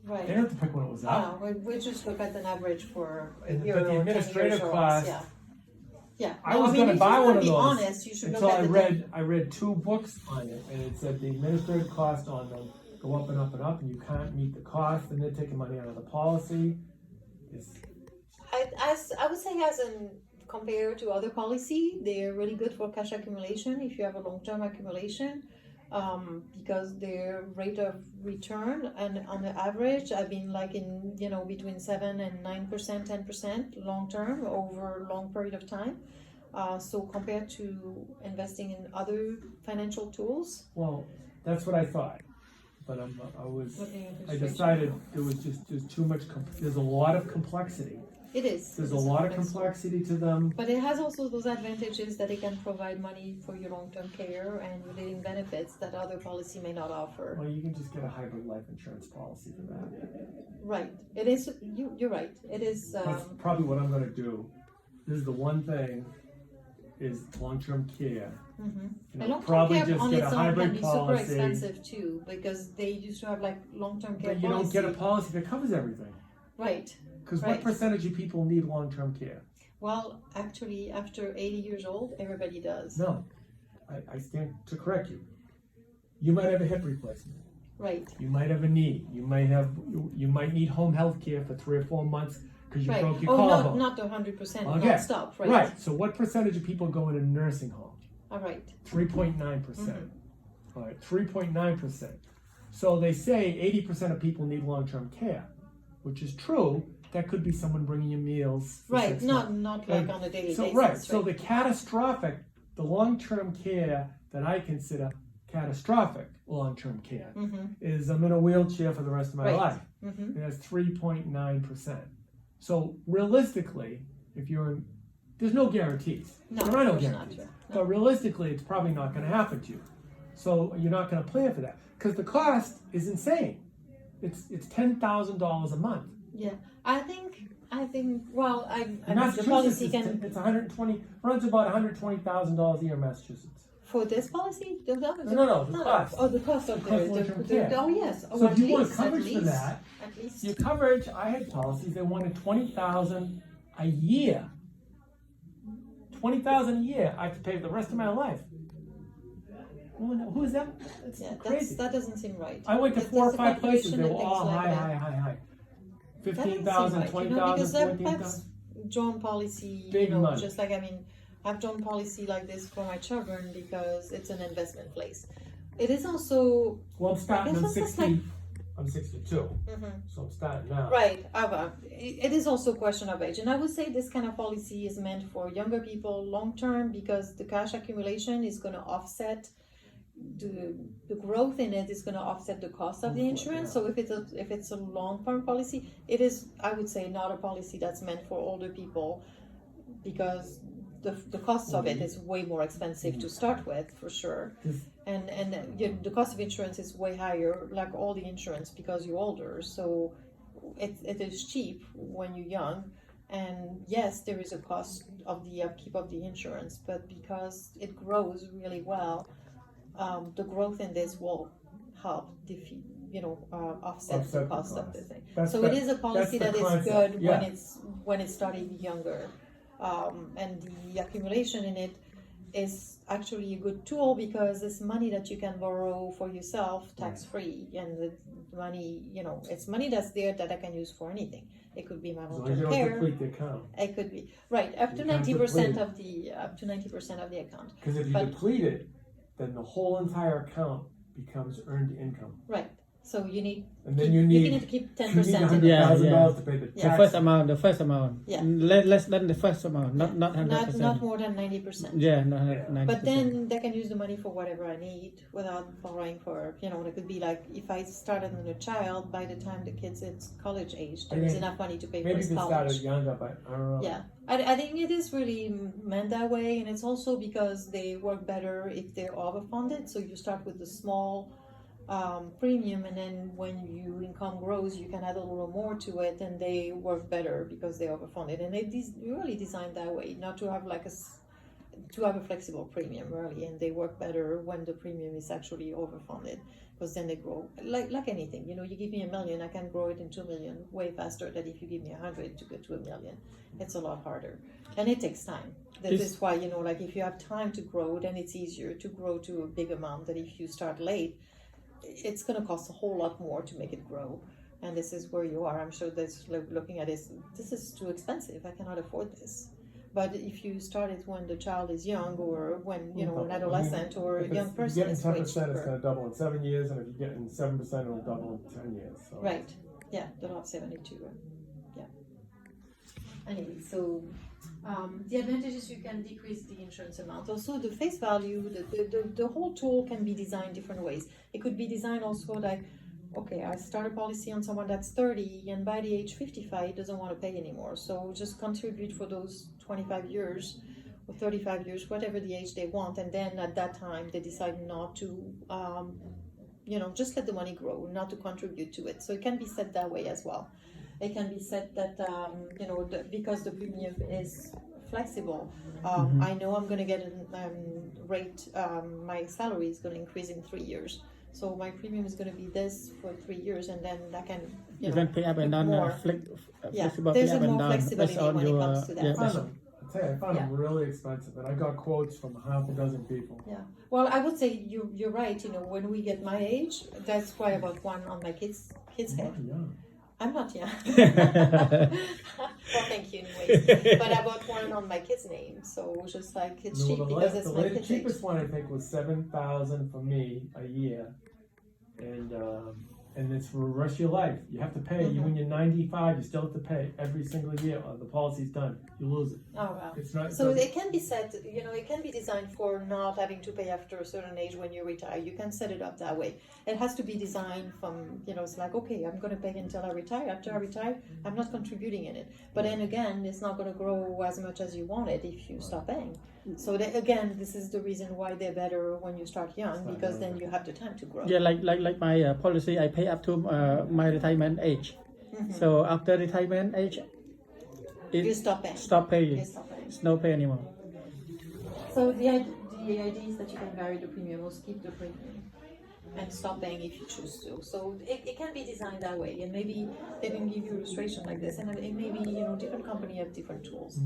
They right. didn't have to pick when it was up. We just look at an average for a And- year but the or 10 administrative years or cost- less, yeah. I was mean, gonna if buy you one wanna of be those honest, you should look until at the I read 2 books on it, and it said the administrative cost on them go up and up and up, and you can't meet the cost, and they're taking money out of the policy. It's, I would say as in compared to other policy, they're really good for cash accumulation if you have a long-term accumulation, because their rate of return and on the average, I've been like in between 7 and 9%, 10% long-term over a long period of time. So compared to investing in other financial tools, well, that's what I thought, but I decided there was there's too much, there's a lot of complexity. it is. There's It a is lot of complex. complexity to them. But it has also those advantages that it can provide money for your long-term care and relating benefits that other policy may not offer. Well, you can just get a hybrid life insurance policy for that. Right. It is. You're right. It is. That's probably what I'm gonna do. This is the one thing, is long-term care. And You know, long-term probably care just on get its a own can hybrid be super policy. expensive too, because they used to have like long-term care But you don't policy. get a policy that covers everything. Right. Because Right. what percentage of people need long-term care? Well, actually, after 80 years old, everybody does. No, I stand to correct you. You might have a hip replacement. Right. You might have a knee. You might need home health care for 3 or 4 months because you Right. broke your Oh, collarbone. not 100%. Okay. Not stop. Right. Right. So what percentage of people go in a nursing home? All right. 3.9%. All right, 3.9%. So they say 80% of people need long-term care, which is true. That could be someone bringing you meals. For Right. 6 Not months. like on a daily So basis. right. So the catastrophic, the long-term care that I consider catastrophic long-term care is I'm in a wheelchair for the rest of my Right. life. And that's 3.9%. So realistically, if you're in, there's no guarantees. No, there are no of course not, guarantees. sure. No. But realistically, it's probably not going to happen to you. So you're not going to plan for that because the cost is insane. It's $10,000 a month. Yeah. I think. Well, I In mean, the Massachusetts, policy can it's 120 runs about $120,000 a year in Massachusetts. for this policy. The cost. Oh, the cost of The cost of long-term care. oh yes. Oh, So at if you want least, coverage at for least, that, at least. your coverage, I had policies, they wanted $20,000 a year. $20,000 a year, I have to pay for the rest of my life. Who is that? That's Yeah, crazy. that doesn't seem right. I went to There's 4 or a 5 places, they calculation were and all things like high. that. That doesn't seem 15,000, right, 20,000, because 14,000. that's joint policy, Big money. just like, I mean, I've joint policy like this for my children because it's an investment place. It is also, Well, I'm starting, This I'm is just 60, I'm 62, so I'm starting now. right, it is also a question of age. And I would say this kind of policy is meant for younger people long-term because the cash accumulation is going to offset the growth in it is going to offset the cost of the insurance. So if it's a long-term policy, it is, I would say, not a policy that's meant for older people because the cost of it is way more expensive to start with, for sure. And the cost of insurance is way higher, like all the insurance, because you're older. So it is cheap when you're young. And yes, there is a cost of the upkeep of the insurance, but because it grows really well, the growth in this will help defeat, offset the cost of the thing. So it is a policy that is good when it's starting younger, and the accumulation in it is actually a good tool because it's money that you can borrow for yourself tax free, and the money, it's money that's there that I can use for anything. It could be my As long as you long-term don't care. deplete the account. It could be right up to You can't 90% deplete of the 90% of the account. Because if you But- deplete it, then the whole entire account becomes earned income. Right. So you need. And then you need need to keep $100,000 10% in Yeah, to pay the tax. The first amount. Yeah. Less than the first amount, not 100%. not more than 90%. Yeah, not 90%. But then they can use the money for whatever I need without borrowing for, it could be like if I started on a child, by the time the kid's at college age, there is enough money to pay for Maybe his they started college. younger, but I don't know. Yeah, I think it is really meant that way, and it's also because they work better if they're overfunded. So you start with the small premium, and then when your income grows, you can add a little more to it, and they work better because they're overfunded. And they really designed that way, not to have to have a flexible premium, really, and they work better when the premium is actually overfunded. because then they grow like anything. You know, you give me $1 million, I can grow it in 2 million way faster than if you give me 100 to get to $1 million. It's a lot harder, and it takes time. That is why, you know, like if you have time to grow, then it's easier to grow to a big amount than if you start late. It's going to cost a whole lot more to make it grow. And this is where you are. I'm sure that's looking at this is too expensive. I cannot afford this. But if you start it when the child is young, or when, you know, an adolescent or a young person, If it's you're way getting 10%, it's cheaper. going to double in 7 years, and if you're getting 7%, it'll double in 10 years. So. Right. Yeah, the law of 72. Yeah. Anyway, so the advantage is you can decrease the insurance amount. Also, the face value, the whole tool can be designed different ways. It could be designed also like, okay, I start a policy on someone that's 30, and by the age 55 doesn't want to pay anymore. So just contribute for those 25 years or 35 years, whatever the age they want, and then at that time they decide not to, you know, just let the money grow, not to contribute to it. So it can be set that way as well. It can be set that, you know, because the premium is flexible. I know I'm going to get a rate, my salary is going to increase in 3 years. So my premium is going to be this for 3 years, and then I can, You can pay up and down, more. flexible There's pay a up and more down. flexibility Based on when it your, comes to that. I yeah, found based on- them. I tell you, I found them really expensive, and I got quotes from half a dozen people. Yeah. Well, I would say you're right. You know, when we get my age, that's why I bought one on my kid's head. Yeah. I'm not young. Well, thank you anyways. But I bought one on my kid's name, so just like it's cheap because it's my kid's age. cheapest one I think was $7,000 for me a year, and it's for the rest of your life. You have to pay. Mm-hmm. When you're 95, you still have to pay every single year. The policy's done. You lose it. Oh wow. It's not. So it can be set, you know, it can be designed for not having to pay after a certain age when you retire. You can set it up that way. It has to be designed from, you know, it's like, okay, I'm going to pay until I retire. After I retire, I'm not contributing in it. But then again, it's not going to grow as much as you want it if you stop paying. So that, again, this is the reason why they're better when you start young, because then you have the time to grow. Yeah, like my policy, I pay up to my retirement age. So after retirement age, You stop paying. stop paying. You stop paying. It's no pay anymore. So the idea is that you can vary the premium or skip the premium and stop paying if you choose to. So it can be designed that way, and maybe they can give you illustration like this, and it maybe, you know, different company have different tools.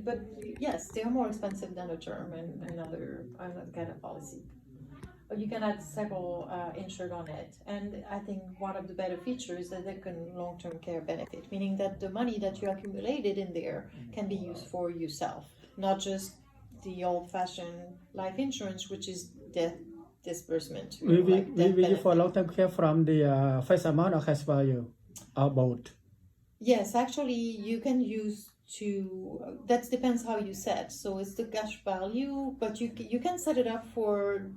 But yes, they are more expensive than a term and another kind of policy. But you can add several insured on it, and I think one of the better features is that they can long-term care benefit, meaning that the money that you accumulated in there can be used for yourself, not just the old-fashioned life insurance, which is death disbursement. We like death will for benefit. long-term care from the face amount or cash value, or both. Yes, actually, you can use that depends how you set. So it's the cash value, but you can set it up for.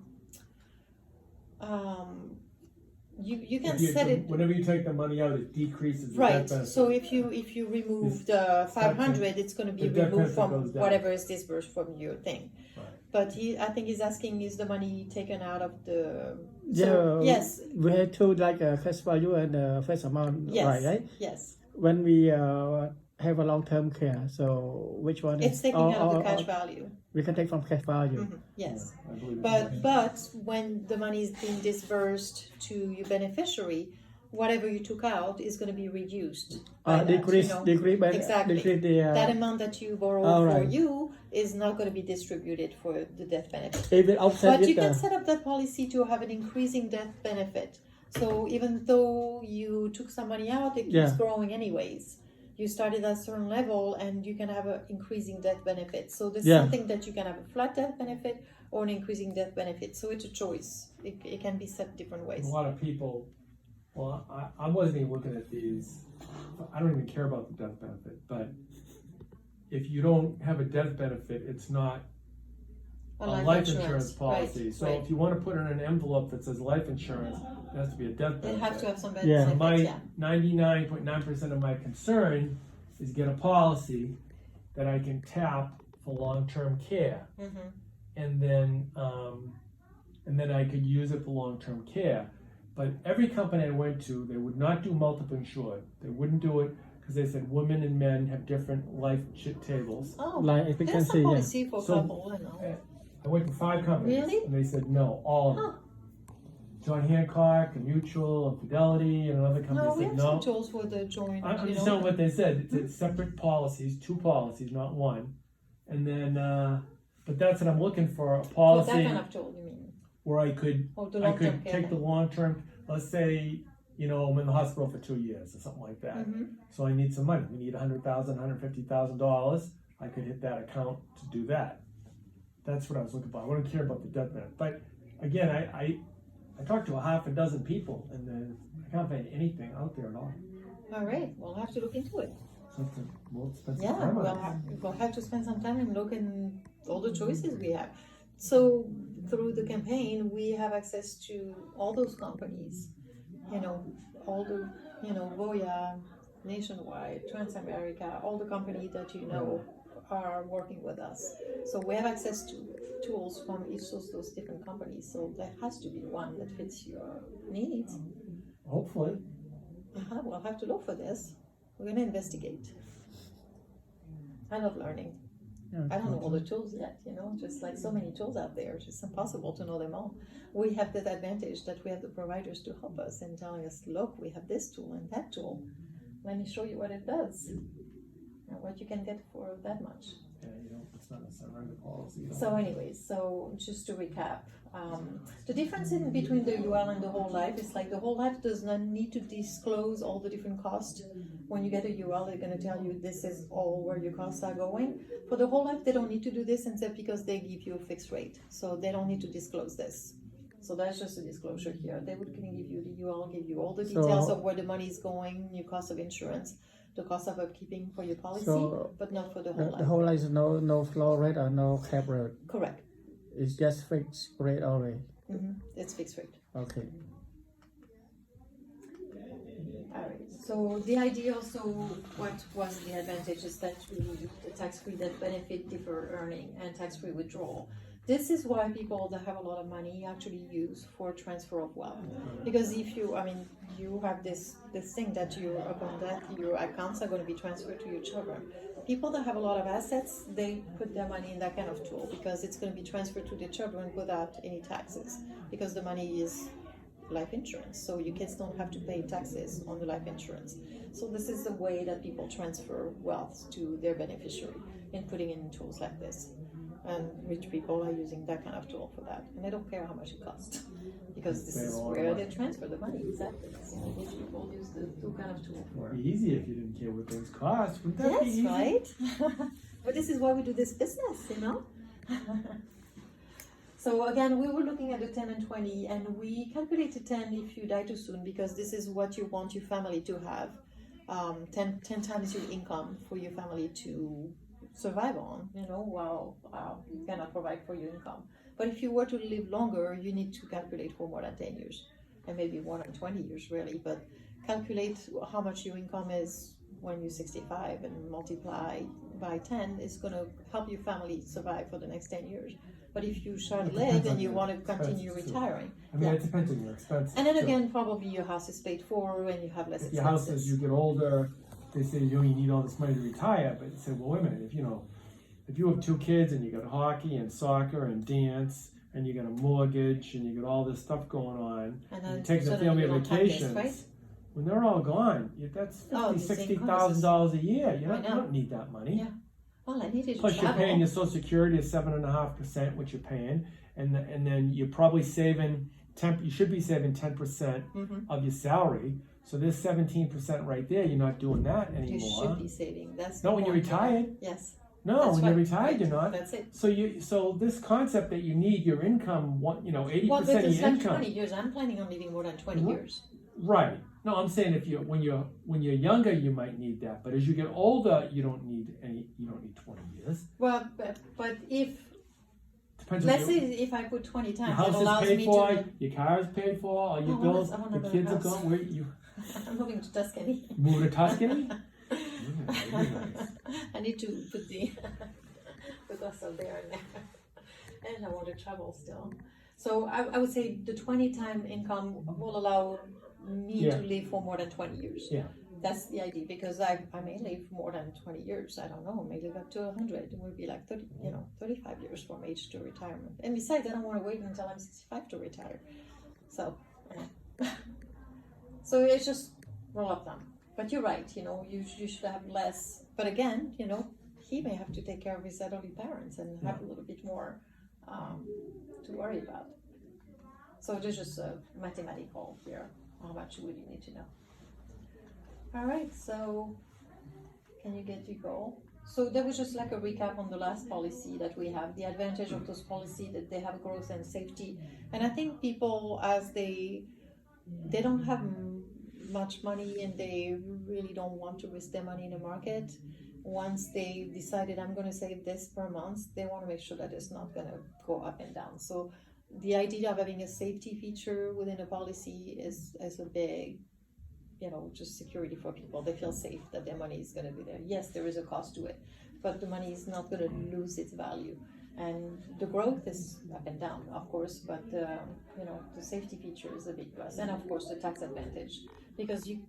You can set it Whenever you take the money out, it decreases the right. death benefit. So if you remove the 500, it's going to be the death removed benefit from goes down. whatever is disbursed from your thing. Right. But I think he's asking, is the money taken out of the? Yeah. So, yes. We have two like cash value and face amount, Yes. right? Yes. When we have a long-term care, so which one It's is? taking or- out of the or- cash or value. We can take from cash value. Yes. I believe it's But when the money is being disbursed to your beneficiary, whatever you took out is going to be reduced. by that, Decrease, you know. decrease, Exactly. decrease the. That amount that you borrowed All for right. you is not going to be distributed for the death benefit. It will offset But with you can the. set up that policy to have an increasing death benefit. So even though you took some money out, it keeps Yeah. growing anyways. You started at a certain level and you can have an increasing death benefit. So there's Yeah. something that you can have a flat death benefit or an increasing death benefit. So it's a choice. It can be set different ways. A lot of people, well, I wasn't even looking at these. I don't even care about the death benefit, but if you don't have a death benefit, it's not a life insurance policy. Right, So right. if you want to put in an envelope that says life insurance, it has to be a death It benefit. has to have some Yeah. benefits, My yeah. 99.9% of my concern is get a policy that I can tap for long-term care, Mm-hmm. and then I could use it for long-term care. But every company I went to, they would not do multiple insured. They wouldn't do it because they said women and men have different life tables. Oh, Like there's efficiency, a yeah. policy for So- couple, I know. I went to 5 companies, Really? and they said no, all of them. Huh. John Hancock, and Mutual, and Fidelity, and another company No, we said have no. some tools for the joint, I'm you just know. telling what they said. It's separate policies, 2 policies, not one. And then, but that's what I'm looking for, a For that policy kind of tool, you mean? where I could Or the I long-term could care. take the long term. Let's say, you know, I'm in the hospital for 2 years or something like that. Mm-hmm. So I need some money. We need $100,000, $150,000. I could hit that account to do that. That's what I was looking for. I wouldn't care about the death benefit. But again, I talked to a half a dozen people, and I can't find anything out there at all. All right, we'll have to look into it. So it's a more expensive Yeah, time on we'll have to spend some time and look in all the choices we have. So through the campaign, we have access to all those companies, you know, all the, you know, Voya, Nationwide, Transamerica, all the companies that you know are working with us. So we have access to tools from each of those different companies. So there has to be one that fits your needs. Hopefully. We'll have to look for this. We're going to investigate. I love learning. Yeah. I don't know all the tools yet, you know, just like so many tools out there, it's just impossible to know them all. We have that advantage that we have the providers to help us and telling us, look, we have this tool and that tool. Let me show you what it does and what you can get for that much. Yeah, you don't, it's not a surrender policy. You don't- So anyways, so just to recap, the difference in between the UL and the whole life is like the whole life does not need to disclose all the different costs. When you get a UL, they're going to tell you this is all where your costs are going. For the whole life, they don't need to do this instead because they give you a fixed rate. So they don't need to disclose this. So that's just a disclosure here. They would give you the UL, give you all the details of where the money is going, your cost of insurance, the cost of upkeeping for your policy, So but not for the whole life. The whole life is no floor rate or no cap rate. Correct. It's just fixed rate only. It's fixed rate. Okay. Alright, so the idea also, what was the advantage is that the tax-free death benefit, deferred earning, and tax-free withdrawal. This is why people that have a lot of money actually use for transfer of wealth. Because if you, you have this thing that upon death, your accounts are going to be transferred to your children. People that have a lot of assets, they put their money in that kind of tool because it's going to be transferred to their children without any taxes. Because the money is life insurance, so your kids don't have to pay taxes on the life insurance. So this is the way that people transfer wealth to their beneficiary in putting in tools like this. And rich people are using that kind of tool for that, and they don't care how much it costs because this is where they transfer the money. Exactly. So rich people use the kind of tool for. It'd be easy if you didn't care what things cost. Wouldn't that be Yes, easy? right. But this is why we do this business, you know. So again, we were looking at the 10 and 20, and we calculated 10 if you die too soon, because this is what you want your family to have. 10 times your income for your family to survive on, you know, while you cannot provide for your income. But if you were to live longer, you need to calculate for more than 10 years, and maybe more than 20 years really, but calculate how much your income is when you're 65 and multiply by 10 is going to help your family survive for the next 10 years. But if you short It live depends and on you your want to continue expenses, too. retiring. I mean, it depends on your expenses. And then too. again, probably your house is paid for and you have less If your house, expenses. as you get older, they say you only need all this money to retire, but you say, well, wait a minute, if you have 2 kids and you got hockey and soccer and dance and you got a mortgage and you got all this stuff going on, And you're then taking the suddenly family you don't have this, vacations, right? when they're all gone, that's Oh, $50,000, these $60,000 a year. You I know. don't need that money. Yeah. All I need is Plus, you're travel. paying your Social Security at 7.5%, which you're paying, and then you're probably saving you should be saving 10% of your salary. So there's 17% right there. You're not doing that You anymore. should be saving. That's Not the when you're point. retired. Yes. No, That's when you're right, retired, right. you're not. That's it. So this concept that you need your income, 80% Well, but of it's your like income. 20 years. I'm planning on living more than 20 What? years. Right. No, I'm saying when you're younger, you might need that, but as you get older, you don't need 20 years. Well, but if Depends let's on say if I put 20 your times, it house is allows paid me for, to. your car is paid for, all your Oh, bills, I want the another kids are house. gone. Where you I'm moving to Tuscany. move to Tuscany? I need to put the cost of there and there, and I want to travel still. So I would say the 20-time income will allow me Yeah. to live for more than 20 years. Yeah. That's the idea, because I may live more than 20 years. I don't know, I may live up to 100. It would be like 35 years from age to retirement. And besides, I don't want to wait until I'm 65 to retire. So So it's just rule of thumb. But you're right, you should have less. But again, he may have to take care of his elderly parents and have a little bit more to worry about. So it is just a mathematical here. How much would you need to know? All right, so can you get your goal? So that was just like a recap on the last policy that we have, the advantage of those policies that they have growth and safety. And I think people, as they don't have much money and they really don't want to risk their money in the market, once they decided I'm going to save this per month, they want to make sure that it's not going to go up and down. So the idea of having a safety feature within a policy is a big, just security for people. They feel safe that their money is going to be there. Yes, there is a cost to it, but the money is not going to lose its value. And the growth is up and down, of course, but the safety feature is a big plus. And of course, the tax advantage, because you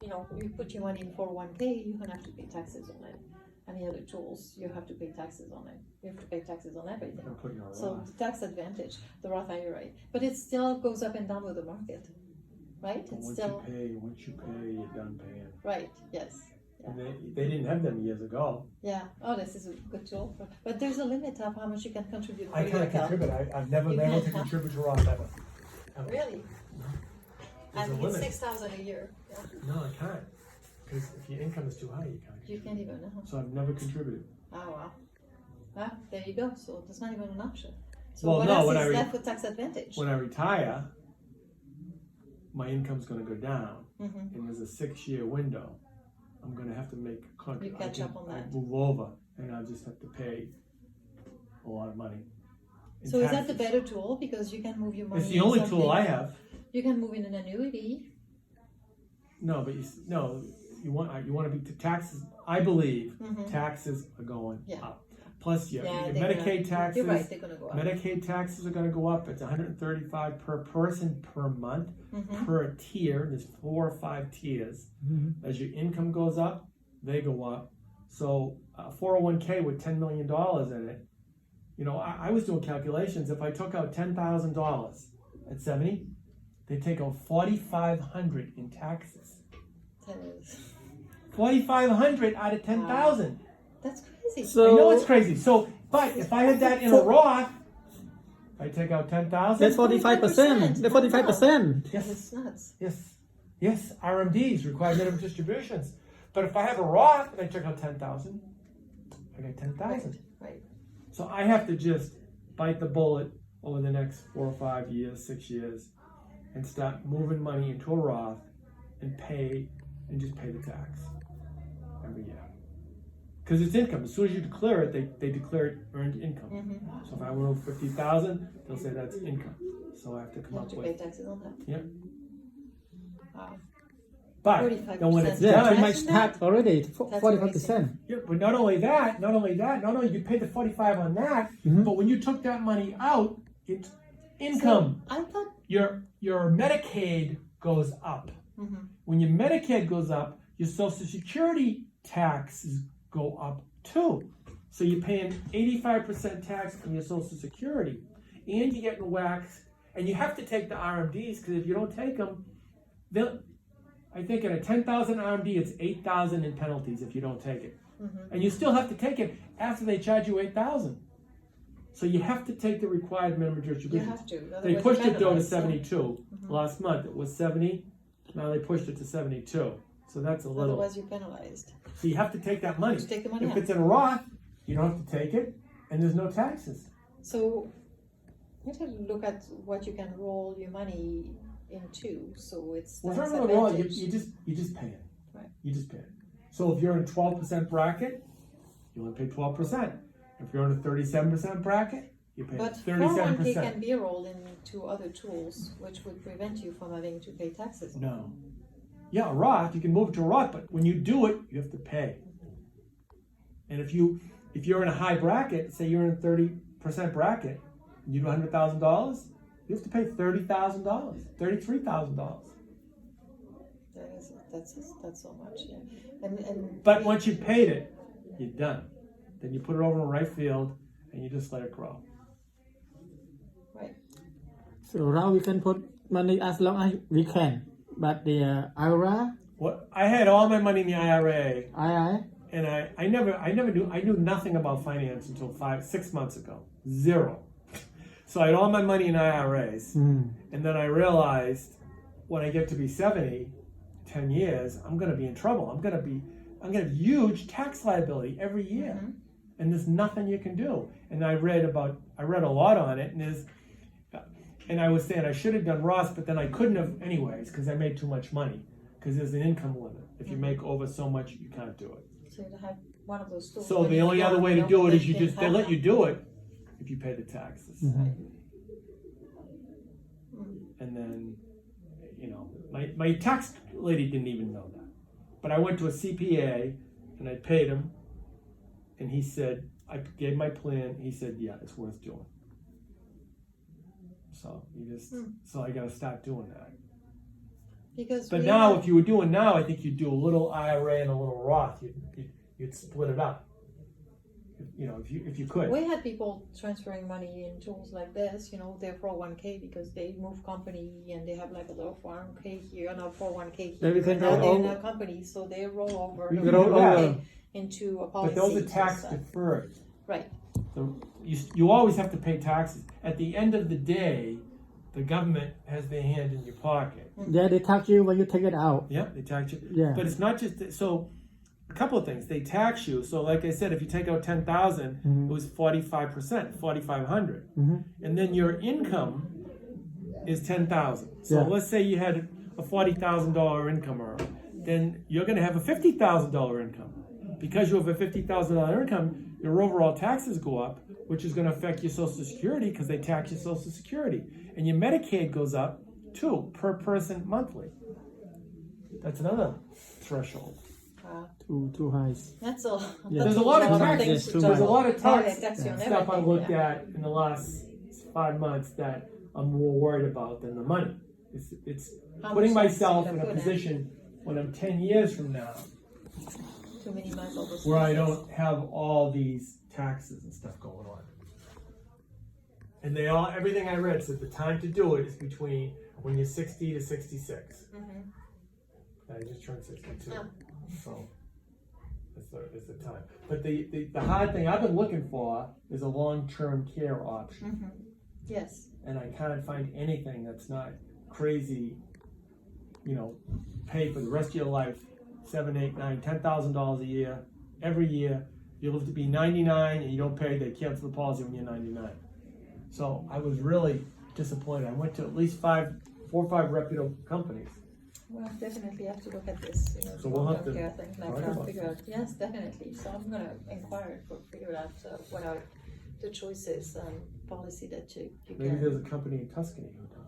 put your money in 401k, you're going to have to pay taxes on it. Any other tools, you have to pay taxes on it. You have to pay taxes on everything. So the tax advantage, the Roth IRA, but it still goes up and down with the market, right? It's still Once you pay, you're done paying. right. Yes. And they didn't have them years ago. Yeah. Oh, this is a good tool, but there's a limit of how much you can contribute. I for your can't account. contribute. I've never You been able to can't, huh? contribute to Roth ever. Really? There's I a think it's limit. 6,000 a year. Yeah. No, I can't. Because if your income is too high, you can't. You can't even. So I've never contributed. Oh wow. Ah, there you go. So that's not even an option. So Well, what no, else when is I left with tax advantage? When I retire, my income's going to go down, Mm-hmm. and there's a 6-year window. I'm going to have to make a contract. You catch up on that. I move over, and I just have to pay a lot of money. in So is that the taxes. better tool because you can move your money? It's the in only tool I something- have. You can move in an annuity. No, but you want to be taxes. I believe Mhm. taxes are going Yeah. up. Plus your Yeah, they're Medicaid gonna- taxes. You're right. They're gonna go up. Medicaid taxes are going to go up. It's $135 per person per month Mhm. per tier. There's 4 or 5 tiers. As your income goes up, they go up. So 401k with $10 million in it. I was doing calculations. If I took out $10,000 at 70, they take out $4,500 in taxes. That is- $4,500 out of 10,000. That's crazy. So I know it's crazy. So, but if I had that in a Roth, I take out 10,000. that's 45%. That's 45%. That's nuts. Yes, RMDs, required minimum distributions. But if I have a Roth and I took out 10,000, I got 10,000. Right. So I have to just bite the bullet over the next 4 or 5 years, 6 years, and start moving money into a Roth and just pay the tax every year. Because it's income. As soon as you declare it, they declare it earned income. Mm-hmm. So if I went over 50,000, they'll say that's income. So I have to come You have up to with. pay taxes on that. Yep. Wow. But 45%. then when it's Yeah, done, pretty much tax already. That's 45%. yeah, but not only that, not only you pay the 45 on that, Mhm. but when you took that money out, it's income. So I thought. Your Medicaid goes up. Mhm. When your Medicaid goes up, your Social Security taxes go up too. So you're paying 85% tax on your Social Security, and you're getting waxed, and you have to take the RMDs because if you don't take them, I think in a 10,000 RMD, it's 8,000 in penalties if you don't take it, and you still have to take it after they charge you 8,000. So you have to take the required minimum You distributions. have to. They otherwise pushed you're it though to penalized, so 72 last month. It was 70. Now they pushed it to 72. So that's a little. Otherwise, you're penalized. So you have to take that money. Just take the money If out. it's in a Roth, you don't have to take it, and there's no taxes. So you have to look at what you can roll your money into. So it's Well, tax if you're in a Roth, advantage. you just pay it. Right. You just pay it. So if you're in 12% bracket, you only pay 12%. If you're in a 37% bracket, you pay But 37%. 401k can be rolled into other tools, which would prevent you from having to pay taxes. No. Yeah, a Roth, you can move it to a Roth, but when you do it, you have to pay. And if you're in a high bracket, say you're in a 30% bracket, and you do $100,000, you have to pay $30,000, $33,000. That's so much. Yeah. And But once you've paid it, you're done. Then you put it over in the right field, and you just let it grow. right. So now we can put money as long as we can. But the IRA, What I had all my money in the IRA, II, and I knew nothing about finance until 6 months ago. Zero. So I had all my money in IRAs, and then I realized when I get to be 70, 10 years, I'm going to be in trouble. I'm going to have huge tax liability every year, and there's nothing you can do. And I read a lot on it, and I was saying I should have done Roth, but then I couldn't have anyways because I made too much money. Because there's an income limit. If you make over so much, you can't do it. So you have one of those tools. So when the you're only other young, way you to do know, it is that they let you do it if you pay the taxes. And then, my tax lady didn't even know that. But I went to a CPA and I paid him, and he said, I gave my plan. He said, yeah, it's worth doing. So I got to start doing that. Because But we now, have- if you were doing now, I think you'd do a little IRA and a little Roth. You'd split it up. If you could. we had people transferring money in tools like this, their 401k because they move company and they have like a little 401k here and a 401k here. Then we can and now they're roll in a company, so they roll over We the can roll 401k over. into a But policy. those are so tax that- deferred. Right. You always have to pay taxes. At the end of the day, the government has their hand in your pocket. yeah, they tax you when you take it out. Yeah, they tax you. Yeah. But it's not just so. A couple of things. They tax you. So, like I said, if you take out 10,000, it was 45%, 4,500, and then your income is 10,000. So Yeah. let's say you had a $40,000 income earner, then you're going to have a $50,000 income. Because you have a $50,000 income, your overall taxes go up, which is going to affect your Social Security because they tax your Social Security, and your Medicaid goes up too per person monthly. That's another threshold. Too high. That's all. Yeah. There's a lot of tax. things to There's There's a juggle. lot of Oh, tax yeah, tax you on stuff I everything, looked yeah. at in the last 5 months that I'm more worried about than the money. It's How putting much tax myself you in a put in? position when I'm 10 years from now To minimize all those where I taxes. don't have all these taxes and stuff going on. And everything I read said the time to do it is between when you're 60 to 66. I just turned 62, so it's the time. But the hard thing I've been looking for is a long-term care option, Yes. and I can't find anything that's not crazy. Pay for the rest of your life, $7, $8, $9, $10,000 a year, every year. You live to be 99, and you don't pay. They cancel the policy when you're 99. So I was really disappointed. I went to at least 4 or 5 reputable companies. Well, definitely have to look at this. So we'll have to care thing, talk like about figure out. Yes, definitely. So I'm gonna inquire figure out what are the choices policy that you Maybe can. there's a company in Tuscany who does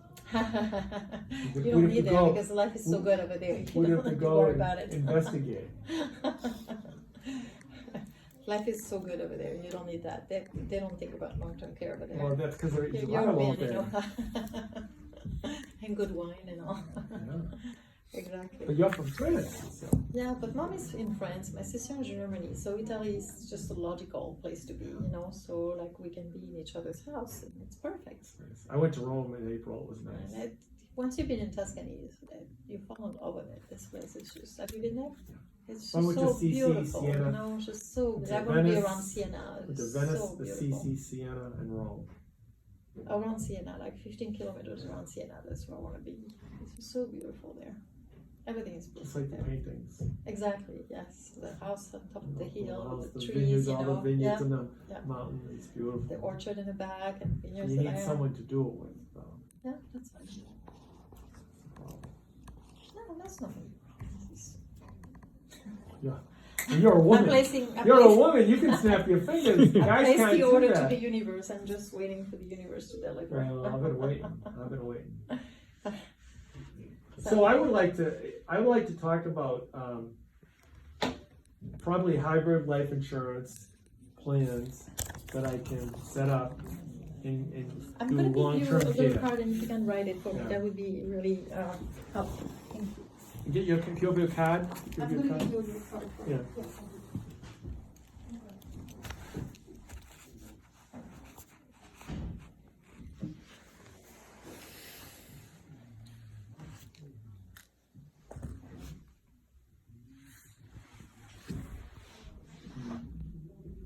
it. You We'd don't have need to that go- because life is so good over there. You We'd don't have to have to go worry and about it. investigate. Life is so good over there. You don't need that. They don't think about long-term care over there. Well, that's because they're You're eating a lot of European, there. and good wine and all. Yeah. Exactly. But you're from France, so. Yeah, but mom is in France, my sister in Germany, so Italy is just a logical place to be, so like we can be in each other's house, and it's perfect. I went to Rome in April. It was nice. And once you've been in Tuscany, you fall in love with it. This place is just, have you been there? It's I just went so to CC, beautiful, Siena. it's just so, Went I to want to be Venice, around Siena, Went it's to Venice, so the beautiful. CC, Siena, and Rome. Around Siena, like 15 kilometers around Siena, that's where I want to be. It's just so beautiful there. Everything is Just beautiful like the there. paintings. Exactly, yes. The house on top of the hill, house, with the vineyards, trees, all the vineyards yeah. in the Yeah. mountain. It's beautiful. The orchard in the back and vineyards You that need I someone to do it with, though. Yeah, that's fine. No, that's nothing. Yeah. And you're a woman. I'm You're a placing- woman. You can snap your fingers. The I guys placed can't the do order to that. the universe. I'm just waiting for the universe to deliver. Well, I've been waiting. So I would like to talk about probably hybrid life insurance plans that I can set up and I'm do going to give you a long-term little care. card and if you can write it for me, Yeah. that would be really helpful. Thank you. Get your card. I'm Give your going to card. give you a little card for Yeah. it.